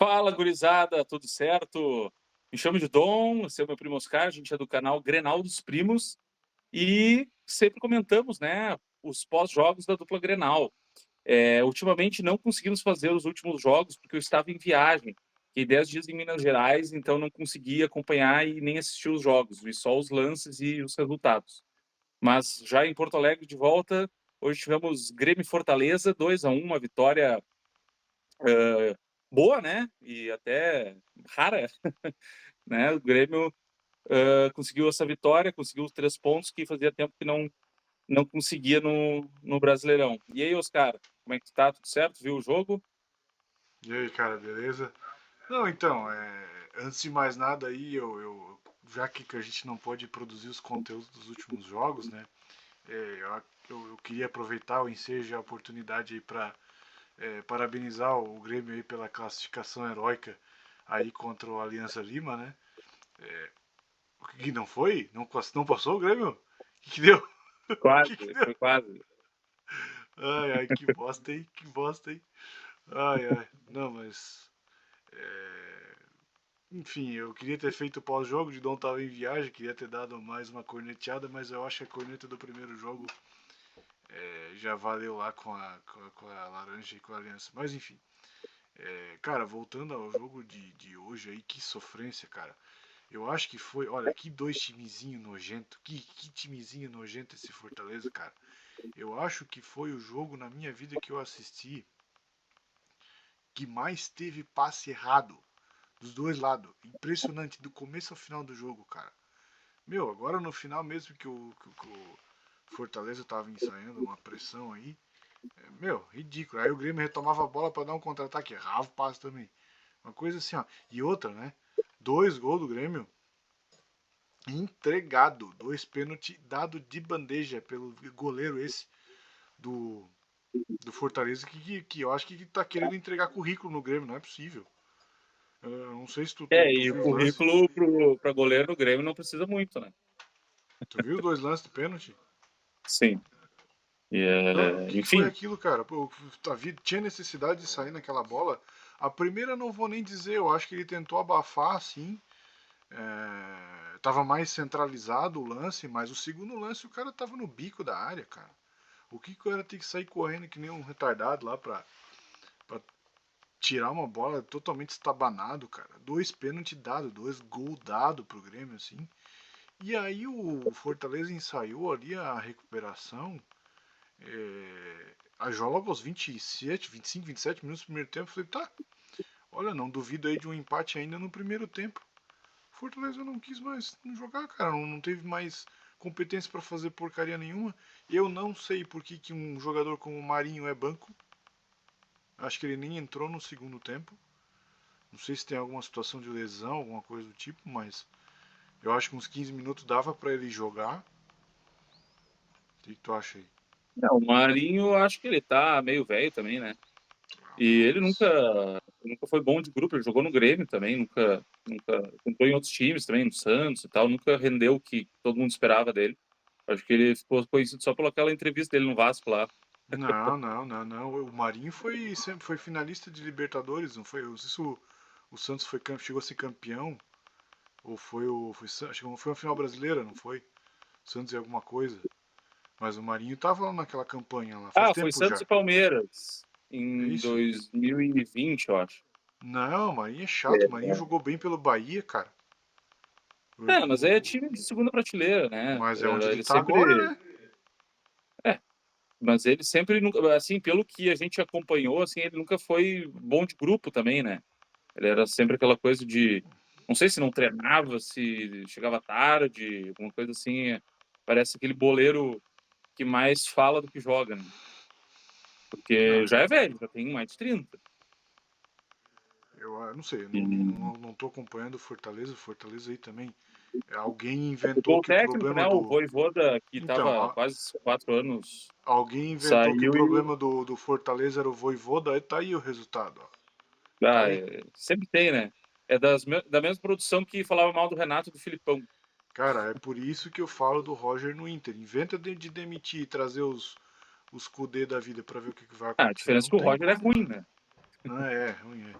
Fala, gurizada, tudo certo? Me chamo de Dom, esse é o meu primo Oscar, a gente é do canal Grenal dos Primos e sempre comentamos, né, os pós-jogos da dupla Grenal. Ultimamente não conseguimos fazer os últimos jogos porque eu estava em viagem, fiquei 10 dias em Minas Gerais, então não consegui acompanhar e nem assistir os jogos, vi só os lances e os resultados. Mas já em Porto Alegre de volta, hoje tivemos Grêmio e Fortaleza, 2-1, uma vitória boa, né? E até rara, né? O Grêmio conseguiu essa vitória, conseguiu os 3 pontos que fazia tempo que não conseguia no Brasileirão. E aí, Oscar, como é que tu tá? Tudo certo? Viu o jogo? E aí, cara, beleza? Não, então, antes de mais nada aí, já que a gente não pode produzir os conteúdos dos últimos jogos, né? Eu queria aproveitar o ensejo e a oportunidade aí para parabenizar o Grêmio aí pela classificação heróica aí contra o Aliança Lima, né? O que não foi? Não passou o Grêmio? O que deu? O que Quase, deu? foi quase. Ai, ai, que bosta, hein? Que bosta, hein? Ai, ai. Não, mas enfim, eu queria ter feito o pós-jogo, de Dom tava em viagem, queria ter dado mais uma corneteada, mas eu acho que a corneta do primeiro jogo já valeu lá com a laranja e com a aliança. Mas enfim, cara, voltando ao jogo de hoje aí, que sofrência, cara. Eu acho que foi, olha, que dois timezinho nojento, que timezinho nojento esse Fortaleza, cara. Eu acho que foi o jogo na minha vida que eu assisti que mais teve passe errado dos dois lados. Impressionante, do começo ao final do jogo, cara. Meu, agora no final mesmo que o Fortaleza tava ensaiando uma pressão aí, meu, ridículo. Aí o Grêmio retomava a bola para dar um contra-ataque, errava o passe também. Uma coisa assim, ó. E outra, né? Dois gols do Grêmio entregado, dois pênaltis dado de bandeja pelo goleiro esse do, do Fortaleza que eu acho que tá querendo entregar currículo no Grêmio, não é possível. Eu não sei se tu E o viu os lances. currículo para goleiro no Grêmio não precisa muito, né? Tu viu os dois lances de pênalti? Sim. Não, o que, que foi Enfim, aquilo, cara? Pô, tinha necessidade de sair naquela bola. A primeira não vou nem dizer, eu acho que ele tentou abafar, assim. Tava mais centralizado o lance, mas o segundo lance o cara tava no bico da área, cara. O que que o cara tem que sair correndo que nem um retardado lá pra tirar uma bola totalmente estabanado, cara? Dois pênaltis dados, dois gols dados pro Grêmio, assim. E aí o Fortaleza ensaiou ali a recuperação. A logo aos 27, 25, 27 minutos do primeiro tempo, eu falei, tá, olha, não duvido aí de um empate ainda no primeiro tempo. Fortaleza não quis mais jogar, cara, não teve mais competência para fazer porcaria nenhuma. Eu não sei por que um jogador como o Marinho é banco. Acho que ele nem entrou no segundo tempo. Não sei se tem alguma situação de lesão, alguma coisa do tipo, mas eu acho que uns 15 minutos dava para ele jogar. O que tu acha aí? não, o Marinho, eu acho que ele tá meio velho também, né? Ah, E não, ele mas nunca foi bom de grupo, ele jogou no Grêmio também, nunca entrou em outros times também, no Santos e tal, nunca rendeu o que todo mundo esperava dele. Acho que ele ficou conhecido só pelaquela entrevista dele no Vasco lá. não, não, não, não. O Marinho sempre foi finalista de Libertadores, não foi? Eu não sei se o Santos chegou a ser campeão, ou acho que foi uma final brasileira, não foi? Santos e alguma coisa. Mas o Marinho tava lá naquela campanha lá, faz Ah, foi tempo Santos já. e Palmeiras É em isso? 2020, eu acho. Não, o Marinho é chato, o Marinho É, jogou bem pelo Bahia, cara. mas é time de segunda prateleira, né? Mas é onde ele Ele tá agora, sempre, né? é, mas ele sempre nunca, assim, pelo que a gente acompanhou, assim, ele nunca foi bom de grupo também, né? Ele era sempre aquela coisa de. Não sei se não treinava, se chegava tarde, alguma coisa assim. Parece aquele boleiro que mais fala do que joga, né? Porque Ah, já é velho, já tem mais de 30. eu não sei, eu E não tô acompanhando o Fortaleza aí também. Alguém mudou inventou o que o técnico, problema né? O do. Voivoda, que Então, estava quase 4 anos, alguém inventou que o saiu e. problema do Fortaleza era o Voivoda, aí tá aí o resultado, ó. Tá Ah, aí. sempre tem, né? É da mesma produção que falava mal do Renato e do Filipão. Cara, é por isso que eu falo do Roger no Inter. Inventa de demitir e trazer os Kudê da vida pra ver o que vai Ah, a acontecer. diferença Não é que o tem Roger é como, ruim, cara. né? Não é ruim, é.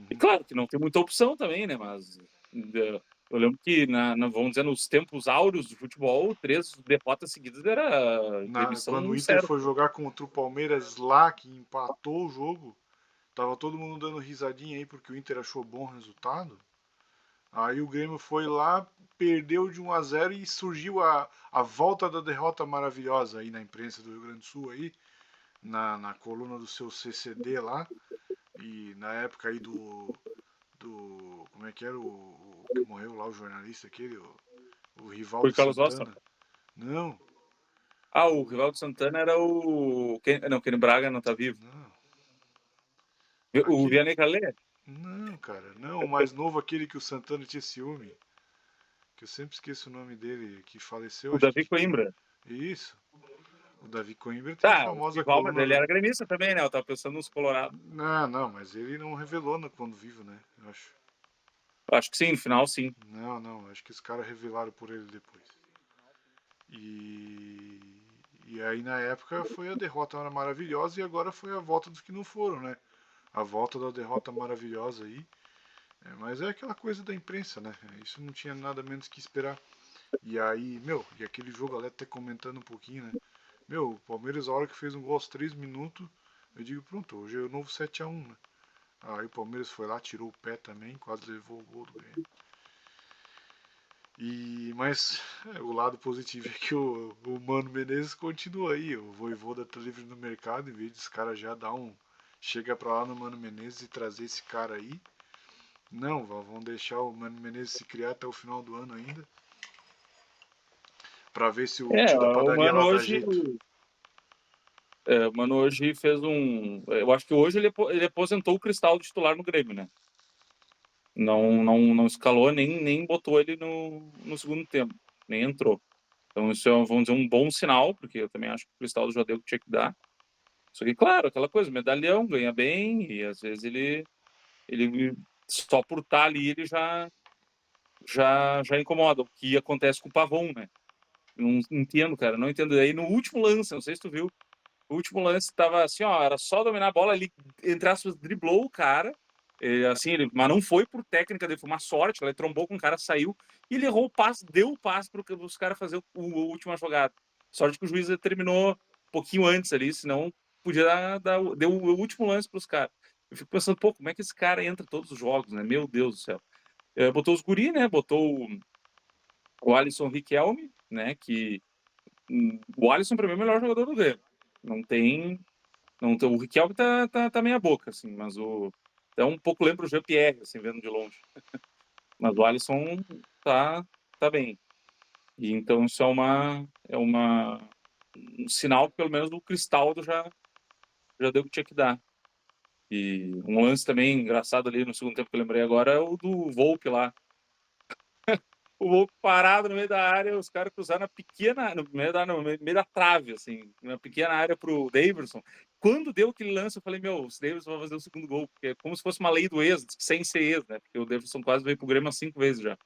E Uhum. claro que não tem muita opção também, né? Mas eu lembro que, vamos dizer, nos tempos áureos do futebol, 3 derrotas seguidas era Quando o demissão Inter certa. foi jogar contra o Palmeiras lá, que empatou o jogo, tava todo mundo dando risadinha aí porque o Inter achou bom resultado. Aí o Grêmio foi lá, perdeu de 1-0 e surgiu a volta da derrota maravilhosa aí na imprensa do Rio Grande do Sul aí, na coluna do seu CCD lá, e na época aí do como é que era o que morreu lá, o jornalista aquele, o Foi Rivaldo o Carlos Ossa. Santana. Não, Ah, o Rivaldo Santana era o. Não, Kenny Braga não tá vivo. não. O Aquele. Vianney Calé, Não, cara, não, o mais novo aquele que o Santana tinha ciúme. Que eu sempre esqueço o nome dele, que faleceu, o acho Davi que. Coimbra. Isso. O Davi Coimbra tem a Tá, o famosa rival, mas coluna ele do. era gremista também, né? Eu tava pensando nos Colorado. Não, não, mas ele não revelou quando vivo, né? Eu acho. Acho que sim, no final sim. Não, não, acho que os caras revelaram por ele depois. E. E aí na época foi a derrota maravilhosa e agora foi a volta dos que não foram, né? A volta da derrota maravilhosa aí. Mas é aquela coisa da imprensa, né? Isso não tinha nada menos que esperar. E aí, meu, e aquele jogo, até comentando um pouquinho, né? Meu, o Palmeiras, a hora que fez um gol aos 3 minutos, eu digo, pronto, hoje é o novo 7-1, né? Aí o Palmeiras foi lá, tirou o pé também, quase levou o gol do Grêmio. Mas o lado positivo é que o Mano Menezes continua aí. O Voivoda tá livre no mercado, em vez desse cara já dar um. Chega pra lá no Mano Menezes e trazer esse cara aí. Não, vão deixar o Mano Menezes se criar até o final do ano ainda. Pra ver se o tio da O padaria Mano lá dá hoje. jeito. O Mano hoje fez um. Eu acho que hoje ele aposentou o Cristal de titular no Grêmio, né? Não escalou, nem botou ele no segundo tempo, nem entrou. Então isso é, vamos dizer, um bom sinal, porque eu também acho que o Cristal já deu o que tinha que dar. Só que, claro, aquela coisa, medalhão, ganha bem, e às vezes ele só por estar ali, ele já incomoda. O que acontece com o Pavon, né? Não entendo, cara, não entendo. Aí no último lance, não sei se tu viu, o último lance tava assim, ó, era só dominar a bola, ele, entre aspas, driblou o cara, assim, mas não foi por técnica dele, foi uma sorte, ele trombou com o cara, saiu, e ele errou o passe, deu o passe para os caras fazer a última jogada. Sorte que o juiz terminou um pouquinho antes ali, senão podia deu o último lance para os caras. Eu fico pensando, pô, como é que esse cara entra em todos os jogos, né? Meu Deus do céu. Botou os guri, né? Botou o Alisson Riquelme, né? Que o Alisson, para mim, é o melhor jogador do Grêmio. Não tem. Não, o Riquelme tá meia boca, assim, mas o. É um pouco lembra o Jean-Pierre, assim, vendo de longe. Mas o Alisson tá bem. E então isso um sinal que pelo menos o Cristaldo já deu o que tinha que dar. E um lance também engraçado ali no segundo tempo que eu lembrei agora é o do Volpe lá. O Volpe parado no meio da área, os caras cruzaram na pequena, no meio da trave, assim, na pequena área pro Davidson. Quando deu aquele lance, eu falei, meu, o Davidson vai fazer o segundo gol, porque é como se fosse uma lei do ex, sem ser ex, né? Porque o Davidson quase veio pro Grêmio 5 vezes já.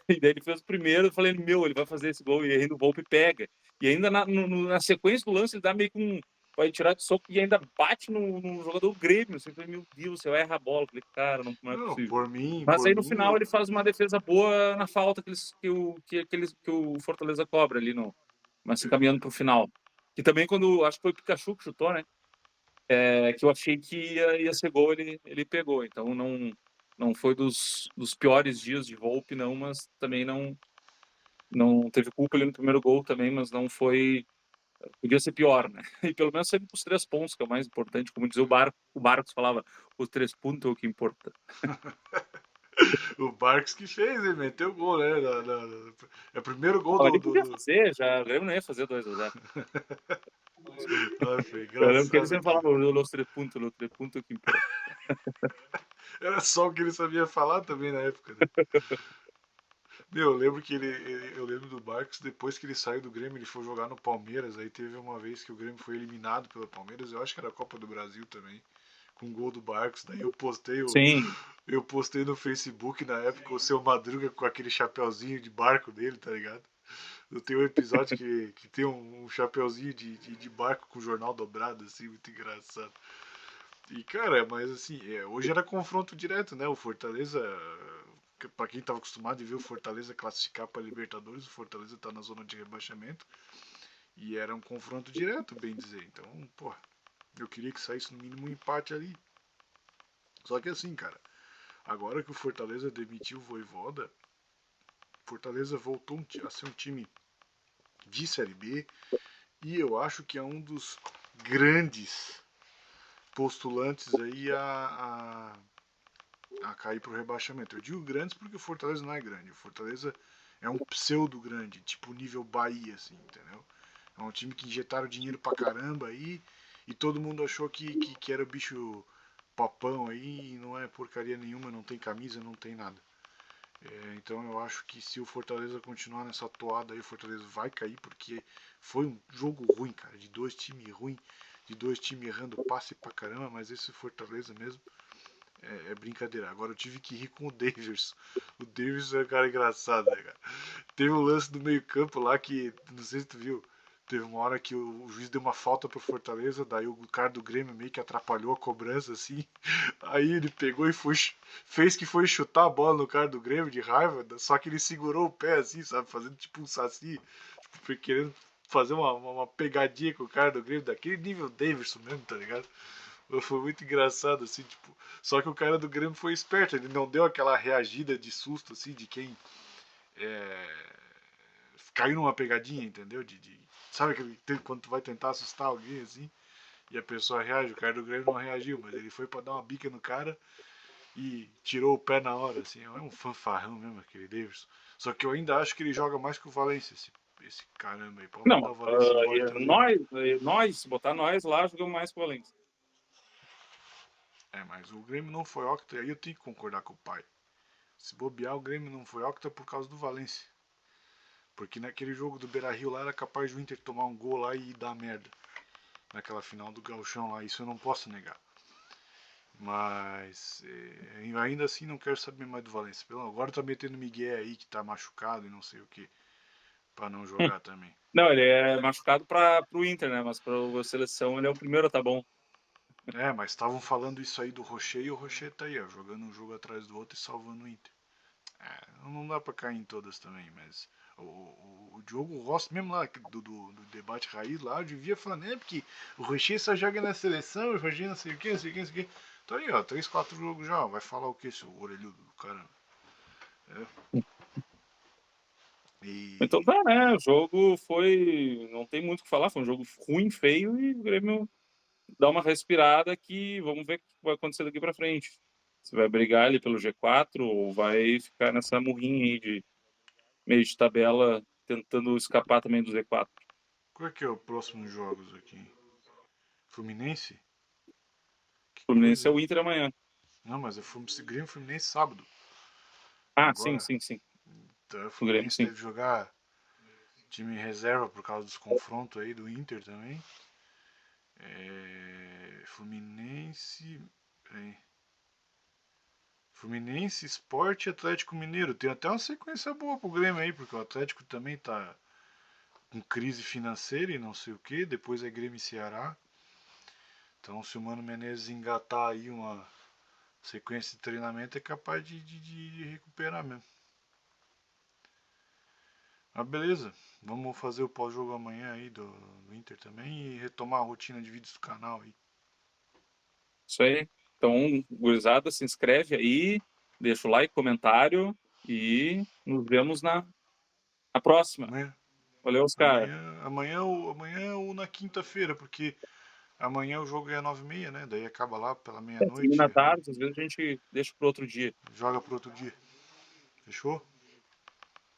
E daí ele fez o primeiro, eu falei, meu, ele vai fazer esse gol, e ainda o Volpe pega. E ainda na sequência do lance, ele dá meio que um. Vai tirar de soco e ainda bate no jogador do Grêmio. Assim, eu falei, meu Deus, eu erro a bola. Eu falei, cara, não é Não, possível. por mim, Mas por aí no mim, final ele faz uma defesa boa na falta que o Fortaleza cobra ali, mas se encaminhando para o final. E também quando, acho que foi o Pikachu que chutou, né? Que eu achei que ia ser gol, ele pegou. Então não foi dos piores dias de Volpe, não, mas também não teve culpa ali no primeiro gol também, mas não foi. Podia ser pior, né? E pelo menos sempre os 3 pontos, que é o mais importante. Como dizia o Barcos falava, os 3 pontos é o que importa. o Barcos que fez, ele meteu o gol, né? É o primeiro gol Ele podia fazer, já, o Grêmio não ia fazer 2-0. Ah, foi Eu lembro que ele engraçado sempre aquilo. falava los 3 pontos é o que importa. Era só o que ele sabia falar também na época, né? Meu, eu lembro que eu lembro do Barcos, depois que ele saiu do Grêmio, ele foi jogar no Palmeiras. Aí teve uma vez que o Grêmio foi eliminado pelo Palmeiras, eu acho que era a Copa do Brasil também, com o gol do Barcos. Daí Sim, eu postei no Facebook na época o seu Madruga com aquele chapeuzinho de barco dele, tá ligado? Eu tenho um episódio que tem um chapeuzinho de barco com o jornal dobrado, assim, muito engraçado. E, cara, mas assim, hoje era confronto direto, né? O Fortaleza, pra quem tava acostumado a ver o Fortaleza classificar pra Libertadores, o Fortaleza tá na zona de rebaixamento. E era um confronto direto, bem dizer. Então, pô, eu queria que saísse no mínimo um empate ali. Só que assim, cara, agora que o Fortaleza demitiu o Vojvoda, Fortaleza voltou a ser um time de Série B. E eu acho que é um dos grandes postulantes aí a cair pro rebaixamento. Eu digo grandes porque o Fortaleza não é grande. O Fortaleza é um pseudo grande, tipo nível Bahia, assim, entendeu? É um time que injetaram dinheiro pra caramba aí e todo mundo achou que era bicho papão aí e não é porcaria nenhuma, não tem camisa, não tem nada. Então eu acho que se o Fortaleza continuar nessa toada aí, o Fortaleza vai cair porque foi um jogo ruim, cara, de dois times ruins, de dois times errando passe pra caramba, mas esse Fortaleza mesmo é brincadeira. Agora eu tive que rir com o Davis. O Davis é um cara engraçado, né, cara? Teve um lance do meio campo lá que, não sei se tu viu, teve uma hora que o juiz deu uma falta pro Fortaleza, daí o cara do Grêmio meio que atrapalhou a cobrança, assim. Aí ele pegou e fez que foi chutar a bola no cara do Grêmio de raiva, só que ele segurou o pé, assim, sabe? Fazendo tipo um saci, tipo, querendo fazer uma pegadinha com o cara do Grêmio, daquele nível Davidson mesmo, tá ligado? Foi muito engraçado, assim, tipo. Só que o cara do Grêmio foi esperto, ele não deu aquela reagida de susto, assim, de quem é, caiu numa pegadinha, entendeu? Sabe quando tu vai tentar assustar alguém, assim, e a pessoa reage, o cara do Grêmio não reagiu, mas ele foi pra dar uma bica no cara e tirou o pé na hora, assim. É um fanfarrão mesmo, aquele Davidson. Só que eu ainda acho que ele joga mais que o Valência, esse caramba aí. Pode Não, mandar o Valência embora também. se botar nós lá, jogamos mais com o Valência. Mas o Grêmio não foi octa, aí eu tenho que concordar com o pai. Se bobear, o Grêmio não foi octa por causa do Valência. Porque naquele jogo do Beira-Rio lá era capaz do Inter tomar um gol lá e dar merda. Naquela final do Gauchão lá, isso eu não posso negar. Mas ainda assim não quero saber mais do Valência. Agora tá metendo Miguel aí que tá machucado e não sei o que. Pra não jogar também. Não, ele é machucado pro Inter, né? Mas pra seleção ele é o primeiro, tá bom. Mas estavam falando isso aí do Rocher e o Rocher tá aí, ó, jogando um jogo atrás do outro e salvando o Inter. Não dá pra cair em todas também, mas o Diogo Rossi, mesmo lá do debate raiz lá, eu devia falar, né? Porque o Rocher só joga na seleção, o Rocher não sei o que, não sei o que, não sei o que. Então aí, ó, 3, 4 jogos já, vai falar o que, seu orelhudo do caramba? Então E. tá, né? O jogo foi. Não tem muito o que falar, foi um jogo ruim, feio, e o Grêmio dá uma respirada que vamos ver o que vai acontecer daqui pra frente. Se vai brigar ali pelo G4 ou vai ficar nessa murrinha aí de meio de tabela, tentando escapar também do Z4. Qual é que é o próximo jogos aqui? Fluminense? Que O Fluminense é coisa. o Inter amanhã. Não, mas é Grêmio Fluminense sábado. Ah, sim, Agora. sim, sim. Então, o O Grêmio, Fluminense sim. deve jogar time em reserva por causa dos confrontos aí do Inter também. Fluminense. Peraí. Fluminense, Sport e Atlético Mineiro. Tem até uma sequência boa pro Grêmio aí, porque o Atlético também tá com crise financeira e não sei o que. Depois é Grêmio e Ceará. Então, se o Mano Menezes engatar aí uma sequência de treinamento, é capaz de recuperar mesmo. Mas beleza, vamos fazer o pós-jogo amanhã aí do Inter também e retomar a rotina de vídeos do canal aí. Isso aí. Então, gurizada, se inscreve aí, deixa o like, comentário e nos vemos na próxima. Amanhã, Valeu, Oscar. amanhã ou na quinta-feira, porque amanhã o jogo é 9h30, né? Daí acaba lá pela Termina meia-noite, aí tarde, às vezes a gente deixa pro outro dia. joga pro outro dia. Fechou?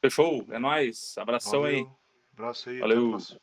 Fechou? É nóis. Abração aí. Valeu, abraço aí, até a Valeu. próxima.